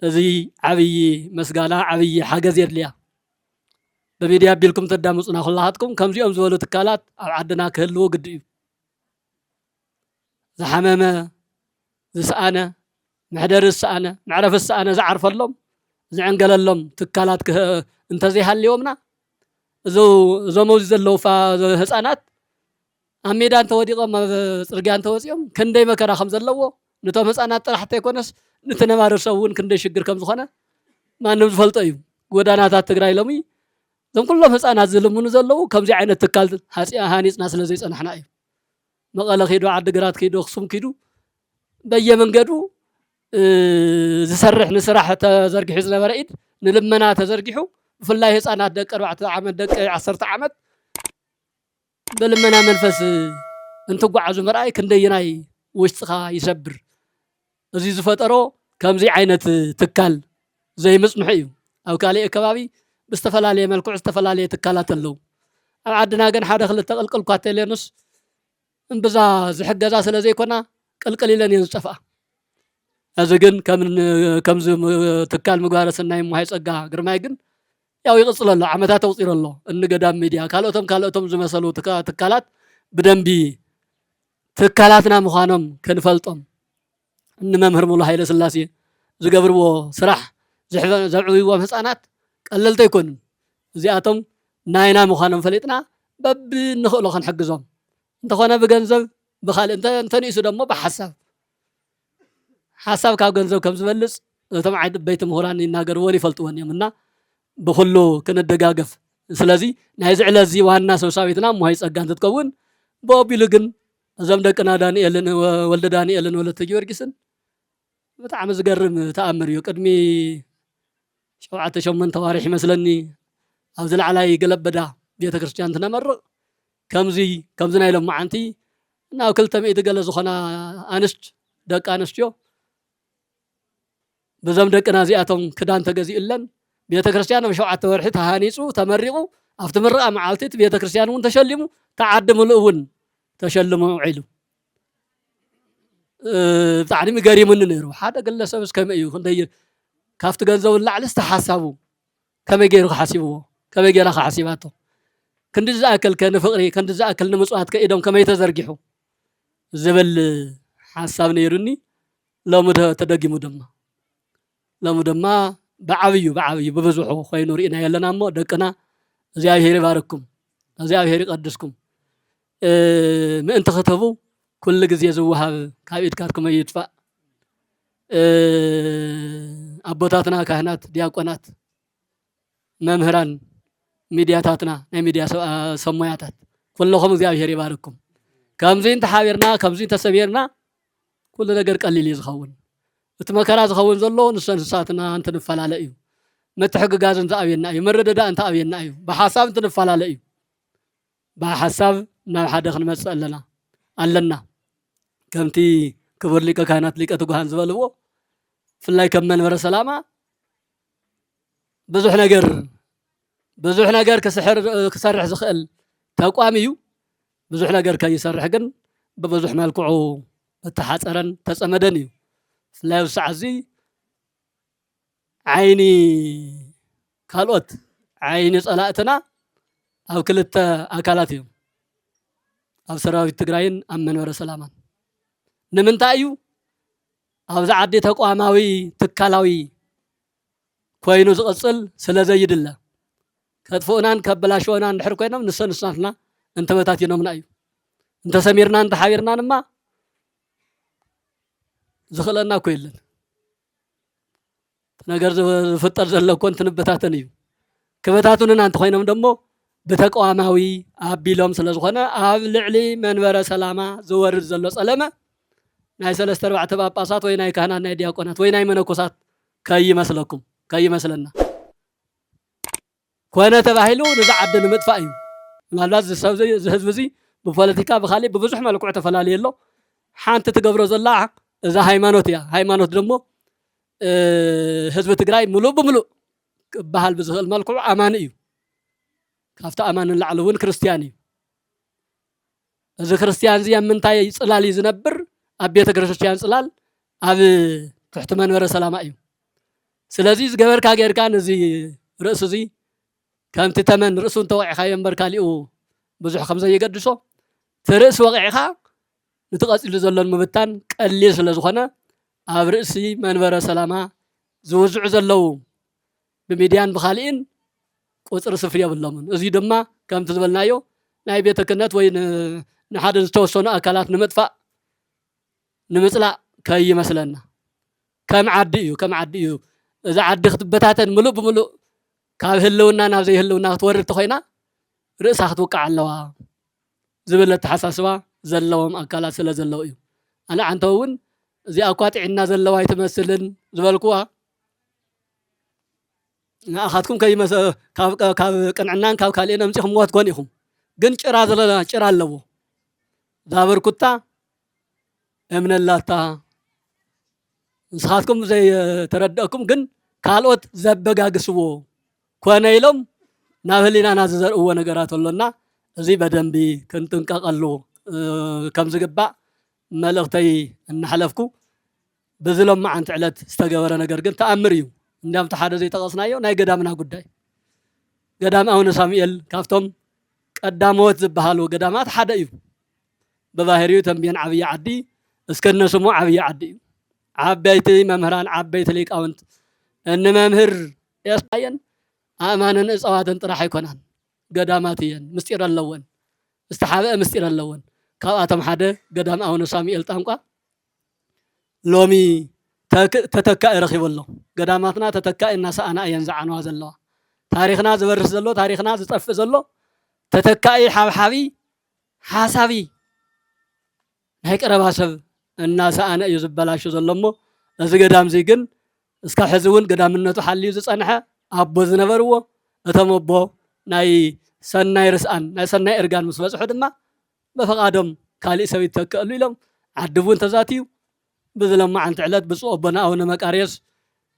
زي عبي مسغانا عبي حاجز يدليا بميديا بيلكم تدامصنا خلاحاتكم كم زيوم زولو تكالات عدنا كهلو قدي زحمامه زسانه محدر السانه معرف السانه زعرف اللهم زعنقل اللهم تكالات انت زي هاليومنا زو موز زلو فا هصانات ኣብ ሜዳ እንተወዲቖም ኣብ ፅርግያ እንተወፂኦም ክንደይ መከራ ከም ዘለዎ ነቶም ህፃናት ጥራሕ እንተይኮነስ ነቲ ነባሪ ሰብ እውን ክንደይ ሽግር ከም ዝኾነ ማንም ዝፈልጦ እዩ ጎዳናታት ትግራይ ሎሚ እዞም ኩሎም ህፃናት ዝልምኑ ዘለዉ ከምዚ ዓይነት ትካል ሃኒፅና ስለ ዘይፀናሕና እዩ መቐለ ኪዱ ዓዲግራት ኪዱ ኣክሱም ኪዱ በየመንገዱ ዝሰርሕ ንስራሕ ተዘርጊሑ ዝነበረ ኢድ ንልመና ተዘርጊሑ ብፍላይ ህፃናት ደቂ 4 ዓመት ደቂ 10 ዓመት በልመና መንፈስ እንትጓዓዙ ምርኣይ ክንደይናይ ውሽጥኻ ይሰብር እዚ ዝፈጠሮ ከምዚ ዓይነት ትካል ዘይምፅንሑ እዩ ኣብ ካልእ ከባቢ ብዝተፈላለየ መልክዑ ዝተፈላለየ ትካላት ኣለዉ ኣብ ዓድና ግን ሓደ ክልተ ቅልቅል እኳ እንተልዮንስ እምብዛ ዝሕገዛ ስለ ዘይኮና ቅልቅል ኢለን እየን ዝጠፍኣ እዚ ግን ከምዚ ትካል ምግባረ ሰናይ ሙሃይ ፀጋ ግርማይ ግን ያው ይቕፅል ኣሎ ዓመታት ኣውፂሩ ኣሎ እንገዳም ሚድያ ካልኦቶም ዝመሰሉ ትካላት ብደንቢ ትካላትና ምዃኖም ክንፈልጦም ንመምህር ሙሉ ሃይለ ስላሴ ዝገብርዎ ስራሕ ዘዕብይዎም ህፃናት ቀለልቲ ኣይኮኑን እዚኣቶም ናይና ምዃኖም ፈሊጥና በቢ ንኽእሎ ክንሕግዞም እንተኾነ ብገንዘብ ብካልእ እንተንእሱ ደሞ ብሓሳብ ካብ ገንዘብ ከም ዝበልፅ እቶም ዓበይቲ ምሁራን ይናገርዎን ይፈልጥዎን እዮም እና ብኩሉ ክንደጋገፍ ስለዚ ናይ ዝዕለ እዚ ዋና ሰብሳቢትና ሙሃይ ፀጋ እንትትከውን ብኣቢሉ ግን እዞም ደቅና ዳንኤልን ወልደ ዳንኤልን ወለተ ጊዮርጊስን ብጣዕሚ ዝገርም ተኣምር እዩ ቅድሚ 7-8 ተዋሪሕ ይመስለኒ ኣብ ዝለዕላይ ገለበዳ ቤተ ክርስቲያን ትነመርቕ ከምዚ ናይ ሎም መዓንቲ ናብ 200 ገለ ዝኾና ኣንስት ደቂ ኣንስትዮ በዞም ደቅና እዚኣቶም ክዳን ተገዚኡለን ቤተ ክርስቲያን ኣብ 7 ወርሒ ተሃኒፁ ተመሪቑ ኣብቲ ምርቓ መዓልቲ እቲ ቤተ ክርስቲያን እውን ተሸሊሙ ተዓዲ ሙሉእ እውን ተሸልሙ ውዒሉ ብጣዕሚ ገሪሙኒ ነይሩ ሓደ ግለሰብ እስከመይ እዩ ክንደይ ካብቲ ገንዘቡ ላዕሊ ዝተሓሳቡ ከመይ ገይሩ ክሓሲብዎ ከመይ ገይራ ክሓሲባቶ ክንዲ ዝኣክል ከንፍቕሪ ክንዲ ዝኣክል ንምፅዋት ከኢዶም ከመይ ተዘርጊሑ ዝብል ሓሳብ ነይሩኒ ሎሚ ተደጊሙ ድማ ብዓብዩ ብብዙሑ ኮይኑ ርኢና የለና እሞ ደቅና እግዚኣብሔር ይባርኩም እግዚኣብሔር ይቐድስኩም ምእንቲ ክትህቡ ኩሉ ግዜ ዝወሃብ ካብ ኢድካትኩም ኣይጥፋእ ኣቦታትና ካህናት ዲያቆናት መምህራን ሚድያታትና ናይ ሚድያ ሰሞያታት ኩለኹም እግዚኣብሔር ይባርኩም ከምዚ እንተሓቢርና ከምዚ እንተሰቢርና ኩሉ ነገር ቀሊል እዩ ዝኸውን እቲ መከራ ዝኸውን ዘሎ ንሰንሳትና እንትንፈላለ እዩ ምትሕግጋዝ እንተኣብየና እዩ ምርድዳእ እንተኣብየና እዩ ብሓሳብ እንትንፈላለ እዩ ብሓሳብ ናብ ሓደ ክንመፅእ ኣለና ከምቲ ክቡር ሊቀ ካህናት ሊቀ ትጉሃን ዝበልዎ ፍላይ ከም መንበረ ሰላማ ብዙሕ ነገር ክሰርሕ ዝኽእል ተቋም እዩ ብዙሕ ነገር ከይሰርሕ ግን ብብዙሕ መልክዑ እተሓፀረን ተፀመደን እዩ ፍላይ ኣብ ሰዓት እዚ ዓይኒ ካልኦት ዓይኒ ፀላእትና ኣብ ክልተ ኣካላት እዮም ኣብ ሰራዊት ትግራይን ኣብ መንበረ ሰላማን ንምንታይ እዩ ኣብዚ ዓዲ ተቋማዊ ትካላዊ ኮይኑ ዝቕፅል ስለ ዘይድለ ከጥፍኡናን ከበላሽዎናን ድሕር ኮይኖም ንሰንስናትና እንተበታቲኖምና እዩ እንተሰሚርና እንተሓቢርና ድማ ዝኽእለና እኮ የለን ነገር ዝፍጠር ዘሎ እኮ እንትንበታተን እዩ ክበታቱንና እንተኮይኖም ደሞ ብተቋማዊ ኣቢሎም ስለ ዝኾነ ኣብ ልዕሊ መንበረ ሰላማ ዝወርድ ዘሎ ፀለመ ናይ 3-4 ጳጳሳት ወይ ናይ ካህናት ናይ ዲያቆናት ወይ ናይ መነኮሳት ከይመስለና ኮነ ተባሂሉ ንዝዓዲ ንምጥፋእ እዩ ምናልባት ዝህዝቢ እዚ ብፖለቲካ ብካሊእ ብብዙሕ መልክዑ ተፈላለየ ኣሎ ሓንቲ ትገብሮ ዘላ እዛ ሃይማኖት እያ ሃይማኖት ደሞ ህዝቢ ትግራይ ሙሉእ ብምሉእ ክበሃል ብዝኽእል መልክዑ ኣማኒ እዩ ካብቲ ኣማን ንላዕሊ እውን ክርስቲያን እዩ እዚ ክርስቲያን እዚ ኣብ ምንታይ ፅላል እዩ ዝነብር ኣብ ቤተ ክርስቲያን ፅላል ኣብ ትሕቲ መንበረ ሰላማ እዩ ስለዚ ዝገበርካ ጌርካ ነዚ ርእሲ እዚ ከምቲ ተመን ርእሱ እንተወቂዕካዮ እምበር ካሊኡ ብዙሕ ከም ዘይገድሶ ትርእሲ ወቂዕካ ንትቐፂሉ ዘሎን ምብታን ቀሊል ስለ ዝኾነ ኣብ ርእሲ መንበረ ሰላማ ዝውዝዑ ዘለው ብሚድያን ብካሊእን ቁፅሪ ስፍሪ የብሎምን እዚ ድማ ከምቲ ዝበልናዮ ናይ ቤተ ክህነት ወይ ንሓደ ዝተወሰኑ ኣካላት ንምጥፋእ ንምፅላእ ከይመስለና ከም ዓዲ እዩ እዛ ዓዲ ክትበታተን ሙሉእ ብሙሉእ ካብ ህልውና ናብ ዘይህልውና ክትወርድ ተኮይና ርእሳ ክትውቃዕ ኣለዋ ዝብል ኣተሓሳስባ ዘለዎም ኣካላት ስለ ዘለው እዩ ኣነ ዓንተ እውን እዚኣ እኳ ጥዕና ዘለዋ ይትመስልን ዝበልኩዋ ንኣኻትኩም ካብ ቅንዕናን ካብ ካልእን ኣምፂኹምዎ ትኮን ኢኹም ግን ጭራ ዘለና ጭራ ኣለዎ ዛብርኩታ እምነላታ ንስኻትኩም ዘይተረድአኩም ግን ካልኦት ዘበጋግስዎ ኮነ ኢሎም ናብ ህሊናና ዝዘርእዎ ነገራት ኣሎና እዚ በደንቢ ክንጥንቀቐሉ ከም ዝግባእ መልእኽተይ እናሕለፍኩ ብዝሎማዓንቲ ዕለት ዝተገበረ ነገር ግን ተኣምር እዩ እንዳምቲ ሓደ ዘይጠቐስናዮ ናይ ገዳምና ጉዳይ ገዳም ኣቡነ ሳሙኤል ካብቶም ቀዳሞት ዝበሃሉ ገዳማት ሓደ እዩ በባህሪኡ ተንቤን ዓብይ ዓዲ እስከነ ስሙ ዓብይ ዓዲ እዩ ዓበይቲ መምህራን ዓበይቲ ሊቃውንት እንመምህር የስታየን ኣእማንን እፀዋትን ጥራሕ ኣይኮናን ገዳማት እየን ምስጢር ኣለወን ዝተሓበአ ምስጢር ኣለወን ካብኣቶም ሓደ ገዳም ኣቡነ ሳሙኤል ጣንቋ ሎሚ ተተካኢ ረኺቡ ኣሎ ገዳማትና ተተካኢ እናሰኣና እየን ዝዓነዋ ዘለዋ ታሪክና ዝበርስ ዘሎ ታሪክና ዝጠፍእ ዘሎ ተተካኢ ሓብሓቢ ሓሳቢ ናይ ቀረባ ሰብ እናሰኣነ እዩ ዝበላሹ ዘሎ እሞ እዚ ገዳም እዚ ግን እስካብ ሕዚ እውን ገዳምነቱ ሓልዩ ዝፀንሐ ኣቦ ዝነበርዎ እቶም ኣቦ ናይ ሰናይ ርስኣን ናይ ሰናይ እርጋን ምስ በፅሑ ድማ ብፈቃዶም ካሊእ ሰብ ይተክአሉ ኢሎም ዓዲ እውን ተዛትዩ ብዝለማዓንቲ ዕለት ብፁዕ ኣቦና ኣቡነ መቃርዮስ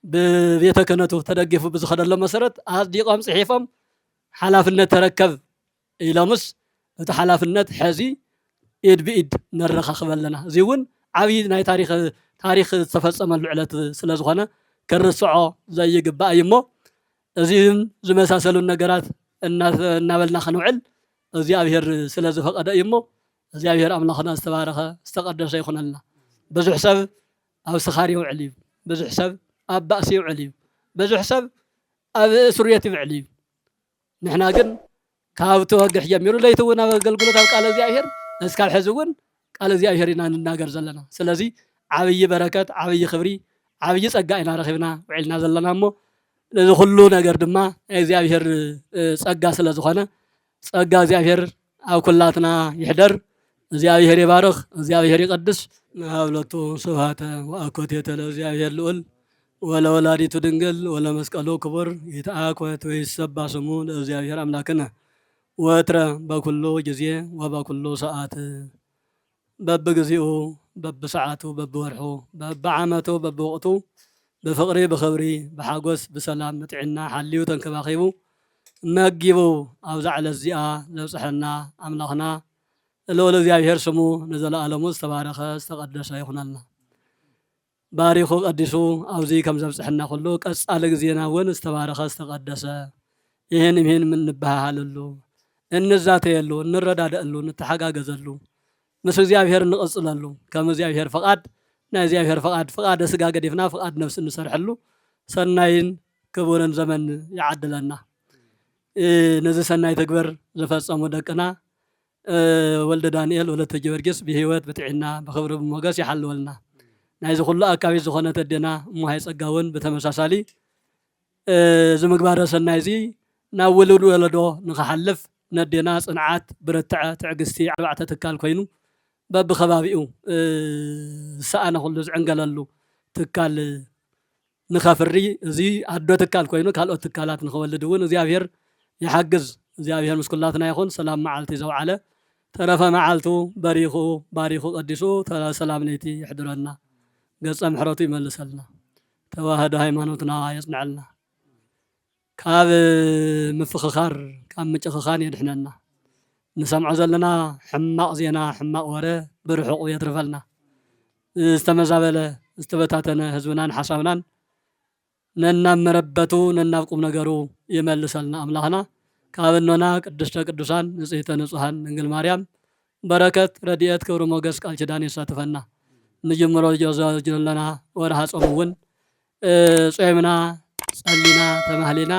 ብቤተ ክህነቱ ተደጊፉ ብዝኸደሎ መሰረት ኣፅዲቆም ፅሒፎም ሓላፍነት ተረከብ ኢሎምስ እቲ ሓላፍነት ሕዚ ኢድ ብኢድ ነረኻኽብ ኣለና እዚ እውን ዓብይ ናይ ታሪክ ዝተፈፀመሉ ዕለት ስለ ዝኾነ ክርስዖ ዘይግባእ እዩ እሞ እዚኦም ዝመሳሰሉ ነገራት እናበልና ክንውዕል እግዚኣብሔር ስለ ዝፈቐደ እዩ እሞ እግዚኣብሔር ኣምላኽና ዝተባረኸ ዝተቐደሰ ይኹነልና ብዙሕ ሰብ ኣብ ስኻር ይውዕል እዩ ብዙሕ ሰብ ኣብ ባእሲ ይውዕል እዩ ብዙሕ ሰብ ኣብ እስርየት ይውዕል እዩ ንሕና ግን ካብ ተወግሕ ጀሚሩ ለይቲ እውን ኣብ ኣገልግሎት ኣብ ቃል እግዚኣብሔር እስካብ ሕዚ እውን ቃል እግዚኣብሔር ኢና ንናገር ዘለና ስለዚ ዓብይ በረከት ዓብይ ክብሪ ዓብይ ፀጋ ኢና ረኺብና ውዒልና ዘለና እሞ ነዚ ኩሉ ነገር ድማ እግዚኣብሔር ፀጋ ስለ ዝኾነ ፀጋ እግዚኣብሔር ኣብ ኩላትና ይሕደር እግዚኣብሔር ይባርኽ እግዚኣብሔር ይቀድስ ንሃብለቱ ስብሃተ ወአኮቴተ ለእግዚአብሔር ልዑል ወለወላዲቱ ድንግል ወለመስቀሉ ክቡር ይትአኮት ወይሰባ ስሙ ለእግዚአብሔር አምላክነ ወትረ በኩሉ ጊዜ ወበኩሉ ሰዓት በብግዚኡ በብሰዓቱ በብወርሑ በብዓመቱ በብወቅቱ ብፍቅሪ ብክብሪ ብሓጎስ ብሰላም ብጥዕና ሓልዩ ተንከባኺቡ መጊቡ ኣብዛ ዕለት እዚኣ ዘብፅሐና ኣምላኽና ልዑል እግዚኣብሔር ስሙ ንዘለኣለሙ ዝተባረኸ ዝተቀደሰ ይኹነልና ባሪኹ ቀዲሱ ኣብዚ ከም ዘብፅሐና ኩሉ ቀፃሊ ግዜና እውን ዝተባረኸ ዝተቀደሰ ይህን ይህን እንበሃሃለሉ እንዛተየሉ እንረዳደአሉ እንተሓጋገዘሉ ምስ እግዚኣብሔር እንቕፅለሉ ከም እግዚኣብሔር ፈቃድ ናይ እግዚኣብሔር ፈቃድ ስጋ ገዲፍና ፈቃድ ነፍሲ እንሰርሐሉ ሰናይን ክቡርን ዘመን ይዓድለና ነዚ ሰናይ ተግበር ዝፈፀሙ ደቅና ወልደ ዳንኤል ወለተ ጊዮርጊስ ብሂወት ብጥዕና ብክብሪ ብሞገስ ይሓልወልና ናይዚ ኩሉ ኣካቢት ዝኾነ ተደና እሙሃይ ፀጋ እውን ብተመሳሳሊ ዝምግባረ ሰናይ እዚ ናብ ውሉድ ወለዶ ንክሓልፍ ነዴና ፅንዓት ብርትዐ ትዕግስቲ ኣርባዕተ ትካል ኮይኑ በብኸባቢኡ ዝሰኣነ ኩሉ ዝዕንገለሉ ትካል ንኸፍሪ እዚ ኣዶ ትካል ኮይኑ ካልኦት ትካላት ንኽወልድ እውን እግዚኣብሔር ይሓግዝ እግዚኣብሔር ምስ ኩላትና ይኹን ሰላም መዓልቲ ዘውዓለ ተረፈ መዓልቱ በሪኹ ባሪኹ ቀዲሱ ሰላም ለይቲ ይሕድረና ገፀ ምሕረቱ ይመልሰልና ተዋህዶ ሃይማኖትና የፅንዐልና ካብ ምፍኽኻር ካብ ምጭኽኻን የድሕነና ንሰምዖ ዘለና ሕማቕ ዜና ሕማቕ ወረ ብርሑቕ የትርፈልና ዝተመዛበለ ዝተበታተነ ህዝብናን ሓሳብናን ነናብ መረበቱ ነናብ ቁም ነገሩ ይመልሰልና ኣምላኽና ካብ እኖና ቅድስተ ቅዱሳን ንጽሕተ ንጹሃን ድንግል ማርያም በረከት ረድኤት ክብሪ ሞገስ ቃል ኪዳን የሳትፈና ንጅምሮ ዘለና ወርሃ ጾም እውን ጾምና ጸሊና ተማህሊና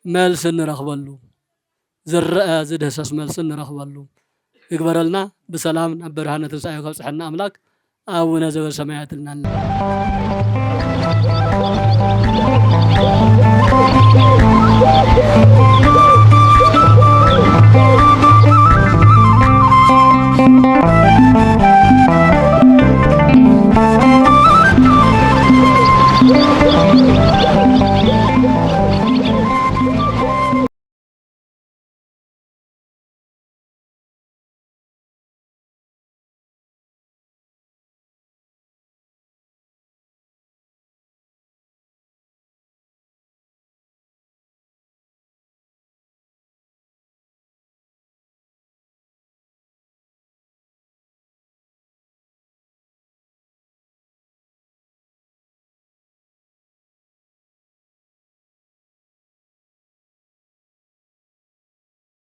መልስ እንረኽበሉ ዝርአ ዝድህሰስ መልስ እንረኽበሉ ይግበረልና በሰላም አበርሃነ ትንሣኤ ከብጽሐና አምላክ አቡነ ዘበሰማያት ልናል Thank you.